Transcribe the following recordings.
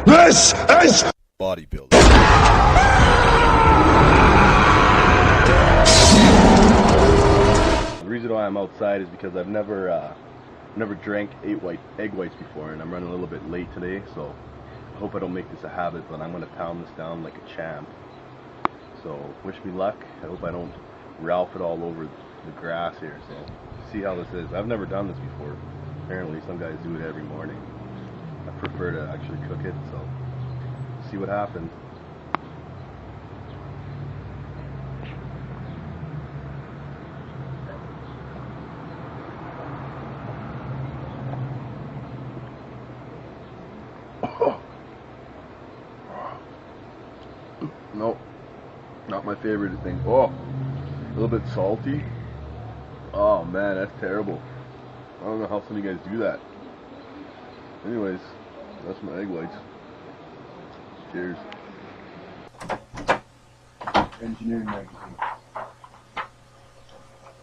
This is bodybuilding. The reason why I'm outside is because I've never drank egg whites before, and I'm running a little bit late today, so I hope I don't make this a habit, but I'm going to pound this down like a champ. So wish me luck. I hope I don't Ralph it all over the grass here, so see how this is. I've never done this before. Apparently some guys do it every morning. I prefer to actually cook it, so see what happens. Nope, not my favorite thing. Oh, a little bit salty. Oh man, that's terrible. I don't know how some of you guys do that. Anyways, that's my egg whites. Cheers. Engineering magazine.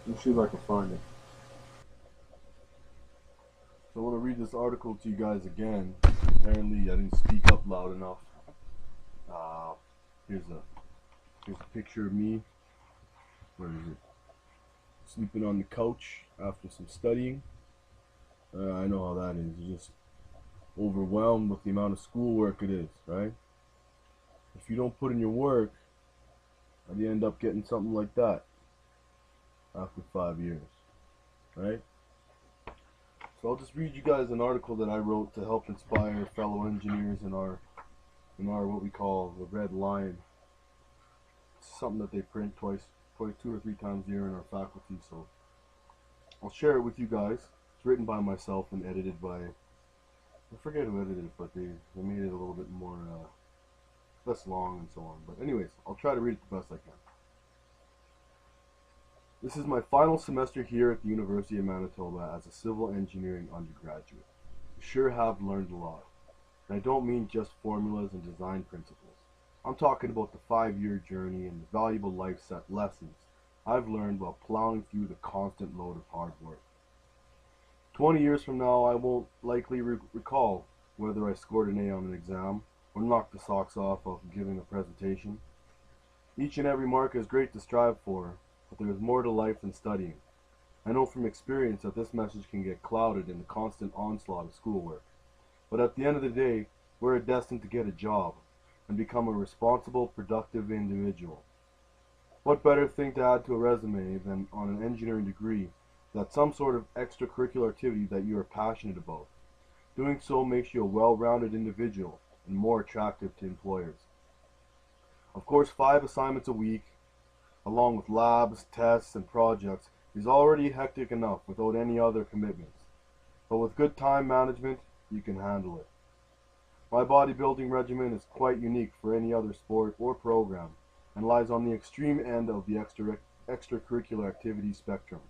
Let's see if I can find it. So I want to read this article to you guys again. Apparently I didn't speak up loud enough. Here's a picture of me. Where is it? Sleeping on the couch after some studying. I know how that is. You're just overwhelmed with the amount of schoolwork it is, right? If you don't put in your work, you end up getting something like that after 5 years, right? So I'll just read you guys an article that I wrote to help inspire fellow engineers in our what we call the Red Lion. It's something that they print twice, 2 or 3 times a year in our faculty, so I'll share it with you guys. It's written by myself and edited by, I forget who edited it, but they made it a little bit more, less long and so on. But anyways, I'll try to read it the best I can. This is my final semester here at the University of Manitoba as a civil engineering undergraduate. I sure have learned a lot. And I don't mean just formulas and design principles. I'm talking about the 5-year journey and the valuable life set lessons I've learned while plowing through the constant load of hard work. 20 years from now, I won't likely recall whether I scored an A on an exam or knocked the socks off of giving a presentation. Each and every mark is great to strive for, but there is more to life than studying. I know from experience that this message can get clouded in the constant onslaught of schoolwork. But at the end of the day, we're destined to get a job and become a responsible, productive individual. What better thing to add to a resume than on an engineering degree that some sort of extracurricular activity that you are passionate about. Doing so makes you a well-rounded individual and more attractive to employers. Of course, 5 assignments a week, along with labs, tests, and projects, is already hectic enough without any other commitments. But with good time management, you can handle it. My bodybuilding regimen is quite unique for any other sport or program, and lies on the extreme end of the extracurricular activity spectrum.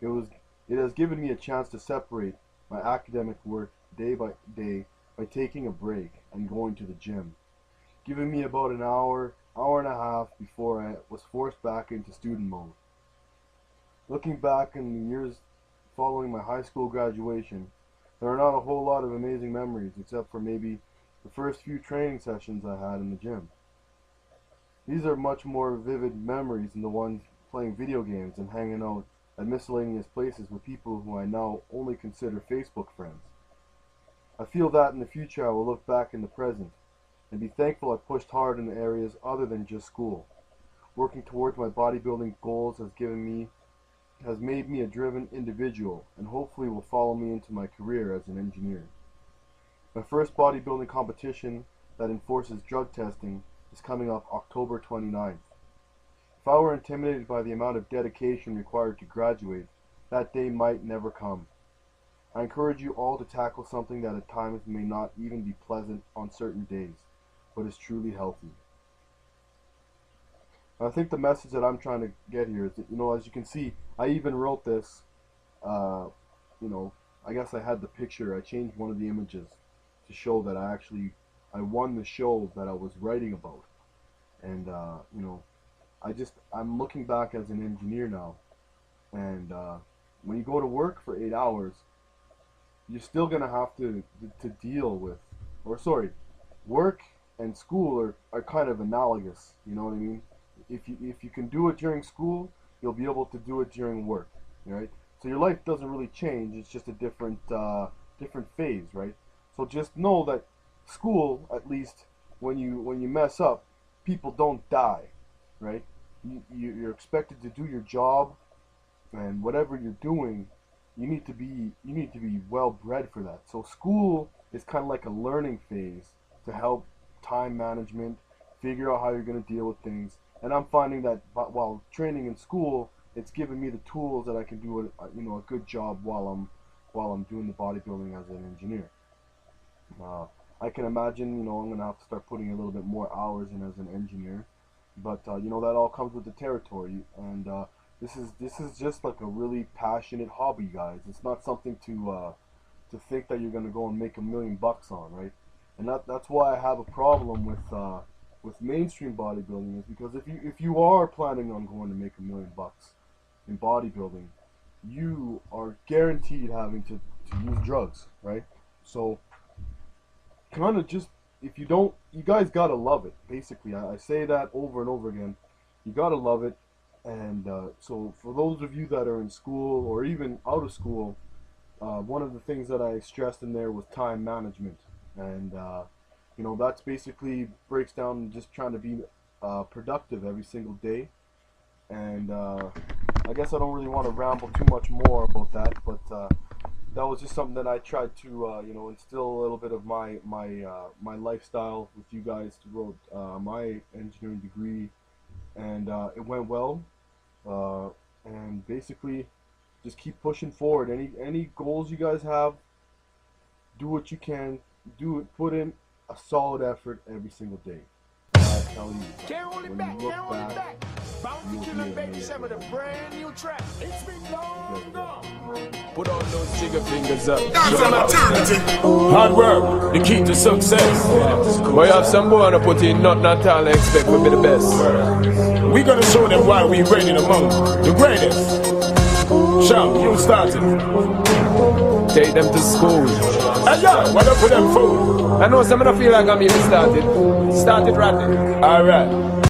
It has given me a chance to separate my academic work day by day by taking a break and going to the gym, giving me about an hour and a half before I was forced back into student mode. Looking back in the years following my high school graduation, there are not a whole lot of amazing memories except for maybe the first few training sessions I had in the gym. These are much more vivid memories than the ones playing video games and hanging out at miscellaneous places with people who I now only consider Facebook friends. I feel that in the future I will look back in the present and be thankful I pushed hard in areas other than just school. Working towards my bodybuilding goals has made me a driven individual and hopefully will follow me into my career as an engineer. My first bodybuilding competition that enforces drug testing is coming up October 29th. If I were intimidated by the amount of dedication required to graduate, that day might never come. I encourage you all to tackle something that at times may not even be pleasant on certain days, but is truly healthy. And I think the message that I'm trying to get here is that, as you can see, I even wrote this, I guess I had the picture, I changed one of the images to show that I won the show that I was writing about. And, I'm looking back as an engineer now, and when you go to work for 8 hours, you're still going to have to deal with, work and school are kind of analogous. You know what I mean? If you can do it during school, you'll be able to do it during work, right? So your life doesn't really change. It's just a different different phase, right? So just know that school, at least when you mess up, people don't die, right? You're expected to do your job, and whatever you're doing, you need to be well bred for that. So school is kind of like a learning phase to help time management, figure out how you're going to deal with things. And I'm finding that while training in school, it's given me the tools that I can do a good job while I'm doing the bodybuilding as an engineer. I can imagine, I'm going to have to start putting a little bit more hours in as an engineer, but that all comes with the territory. And this is just like a really passionate hobby, guys. It's not something to think that you're going to go and make $1 million on, right? And that's why I have a problem with mainstream bodybuilding, is because if you are planning on going to make $1 million in bodybuilding, you are guaranteed having to use drugs, right? So kind of just, if you don't, you guys gotta love it. Basically, I say that over and over again. You gotta love it. And so for those of you that are in school or even out of school, one of the things that I stressed in there was time management. And that's basically breaks down just trying to be productive every single day. And I guess I don't really want to ramble too much more about that, but that was just something that I tried to instill a little bit of my lifestyle with you guys throughout my engineering degree, and it went well. And basically, just keep pushing forward. Any goals you guys have, do what you can. Do it. Put in a solid effort every single day. I tell you, when you look back, Bounty Killer Baby 7 with a brand new track. It's been long gone. Put all those jigger fingers up. That's an eternity. Hard work, the key to success. But you have some boy to put in, not all I expect will be the best. We gonna show them why we reigning among the greatest. Shout, you started. Take them to school. Hey yo, what up for them food? I know some of them feel like I'm even started. Started ratting. Alright.